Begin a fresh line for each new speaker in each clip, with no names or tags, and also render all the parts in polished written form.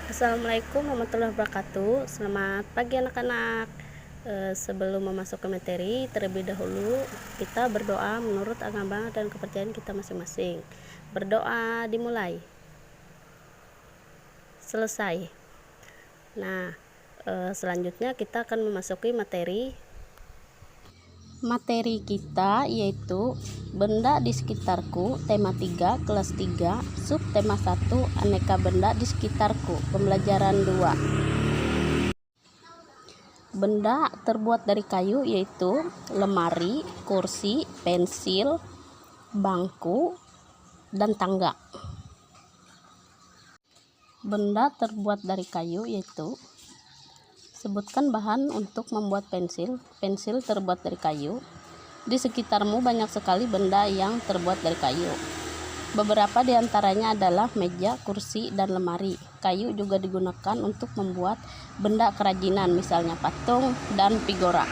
Assalamualaikum warahmatullahi wabarakatuh. Selamat pagi anak-anak. Sebelum memasuki materi, terlebih dahulu kita berdoa menurut agama dan kepercayaan kita masing-masing. Berdoa dimulai. Selesai. Nah, selanjutnya kita akan memasuki materi. Materi kita yaitu benda di sekitarku, tema 3, kelas 3, subtema 1, aneka benda di sekitarku, pembelajaran 2. Benda terbuat dari kayu yaitu lemari, kursi, pensil, bangku, dan tangga. Benda terbuat dari kayu yaitu sebutkan bahan untuk membuat pensil. Pensil terbuat dari kayu. Di sekitarmu banyak sekali benda yang terbuat dari kayu. Beberapa di antaranya adalah meja, kursi, dan lemari. Kayu juga digunakan untuk membuat benda kerajinan, misalnya patung dan figura.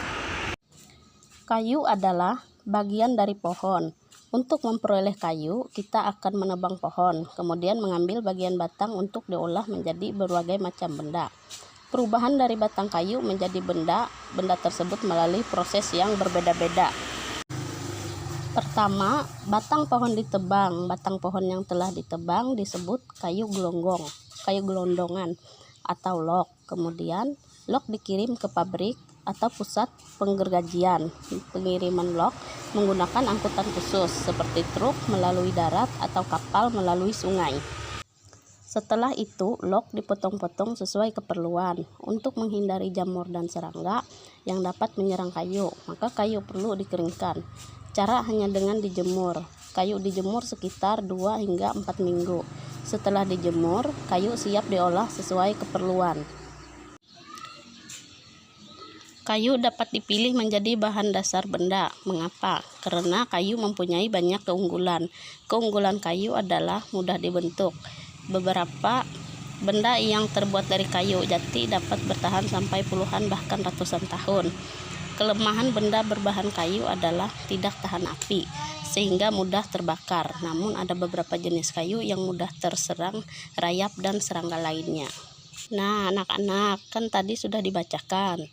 Kayu adalah bagian dari pohon. Untuk memperoleh kayu, kita akan menebang pohon, kemudian mengambil bagian batang untuk diolah menjadi berbagai macam benda. Perubahan dari batang kayu menjadi benda tersebut melalui proses yang berbeda-beda. Pertama, batang pohon ditebang. Batang pohon yang telah ditebang disebut kayu gelondongan atau log. Kemudian, log dikirim ke pabrik atau pusat penggergajian. Pengiriman log menggunakan angkutan khusus seperti truk melalui darat atau kapal melalui sungai. Setelah itu, log dipotong-potong sesuai keperluan. Untuk menghindari jamur dan serangga yang dapat menyerang kayu, maka kayu perlu dikeringkan. Cara hanya dengan dijemur. Kayu dijemur sekitar 2 hingga 4 minggu. Setelah dijemur, kayu siap diolah sesuai keperluan. Kayu dapat dipilih menjadi bahan dasar benda. Mengapa? Karena kayu mempunyai banyak keunggulan. Keunggulan kayu adalah mudah dibentuk. Beberapa benda yang terbuat dari kayu jati dapat bertahan sampai puluhan bahkan ratusan tahun. Kelemahan benda berbahan kayu adalah tidak tahan api, sehingga mudah terbakar. Namun ada beberapa jenis kayu yang mudah terserang rayap dan serangga lainnya. Nah, anak-anak, kan tadi sudah dibacakan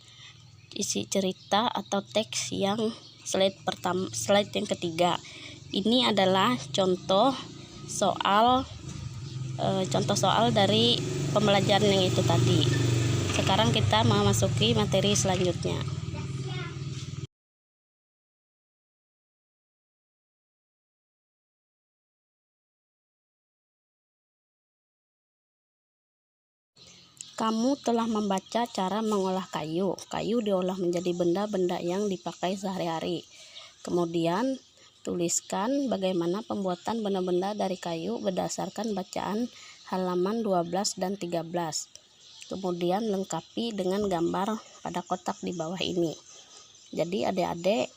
isi cerita atau teks yang slide yang ketiga. Ini adalah contoh soal dari pembelajaran yang itu tadi. Sekarang kita memasuki materi selanjutnya. Kamu telah membaca cara mengolah kayu. Kayu diolah menjadi benda-benda yang dipakai sehari-hari. Kemudian tuliskan bagaimana pembuatan benda-benda dari kayu berdasarkan bacaan halaman 12 dan 13. Kemudian lengkapi dengan gambar pada kotak di bawah ini. Jadi adik-adik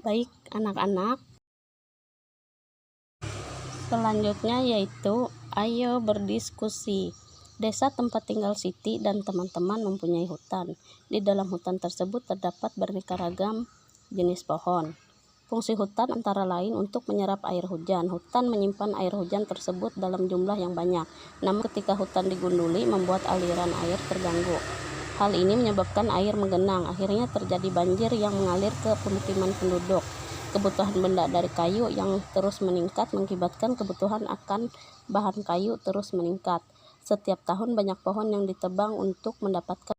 baik anak-anak. Selanjutnya yaitu ayo berdiskusi. Desa tempat tinggal Siti dan teman-teman mempunyai hutan. Di dalam hutan tersebut terdapat beraneka ragam jenis pohon. Fungsi hutan antara lain untuk menyerap air hujan. Hutan menyimpan air hujan tersebut dalam jumlah yang banyak. Namun ketika hutan digunduli membuat aliran air terganggu. Hal ini menyebabkan air menggenang. Akhirnya terjadi banjir yang mengalir ke pemukiman penduduk. Kebutuhan benda dari kayu yang terus meningkat mengakibatkan kebutuhan akan bahan kayu terus meningkat. Setiap tahun banyak pohon yang ditebang untuk mendapatkan.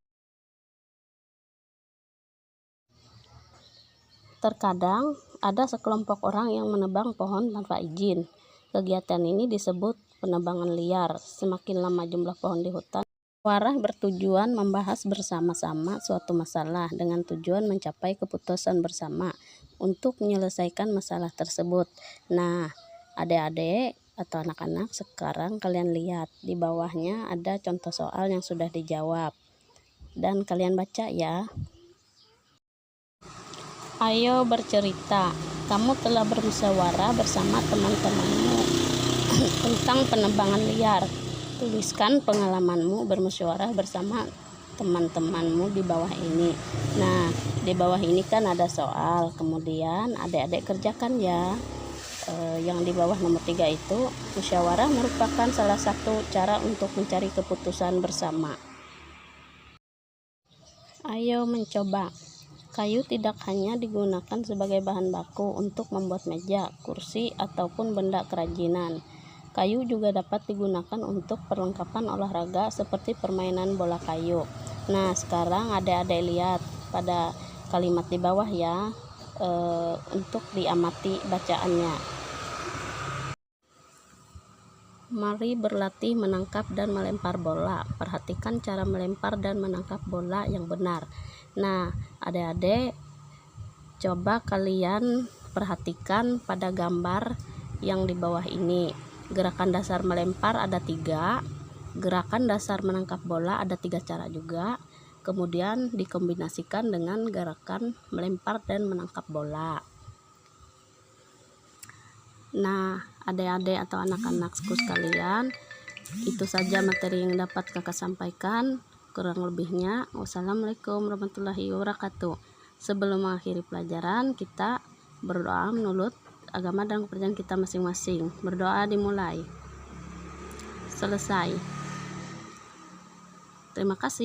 Terkadang ada sekelompok orang yang menebang pohon tanpa izin. Kegiatan ini disebut penebangan liar. Semakin lama jumlah pohon di hutan, musyawarah bertujuan membahas bersama-sama suatu masalah dengan tujuan mencapai keputusan bersama untuk menyelesaikan masalah tersebut. Nah, adik-adik atau anak-anak, sekarang kalian lihat di bawahnya ada contoh soal yang sudah dijawab. Dan kalian baca ya. Ayo bercerita. Kamu telah bermusyawarah bersama teman-temanmu tentang penebangan liar. Tuliskan pengalamanmu bermusyawarah bersama teman-temanmu di bawah ini. Nah, di bawah ini kan ada soal, kemudian adik-adik kerjakan ya. Yang di bawah nomor 3 itu, musyawarah merupakan salah satu cara untuk mencari keputusan bersama. Ayo mencoba. Kayu tidak hanya digunakan sebagai bahan baku untuk membuat meja, kursi, ataupun benda kerajinan. Kayu juga dapat digunakan untuk perlengkapan olahraga seperti permainan bola kayu. Nah, sekarang adik-adik lihat pada kalimat di bawah ya, untuk diamati bacaannya. Mari berlatih menangkap dan melempar bola. Perhatikan cara melempar dan menangkap bola yang benar. Nah, adik-adik coba kalian perhatikan pada gambar yang di bawah ini. Gerakan dasar melempar ada 3, gerakan dasar menangkap bola ada 3 cara juga, kemudian dikombinasikan dengan gerakan melempar dan menangkap bola. Nah, adik-adik atau anak-anakku sekalian, itu saja materi yang dapat kakak sampaikan. Kurang lebihnya, wassalamualaikum warahmatullahi wabarakatuh. Sebelum mengakhiri pelajaran, kita berdoa menurut agama dan kepercayaan kita masing-masing. Berdoa dimulai. Selesai. Terima kasih.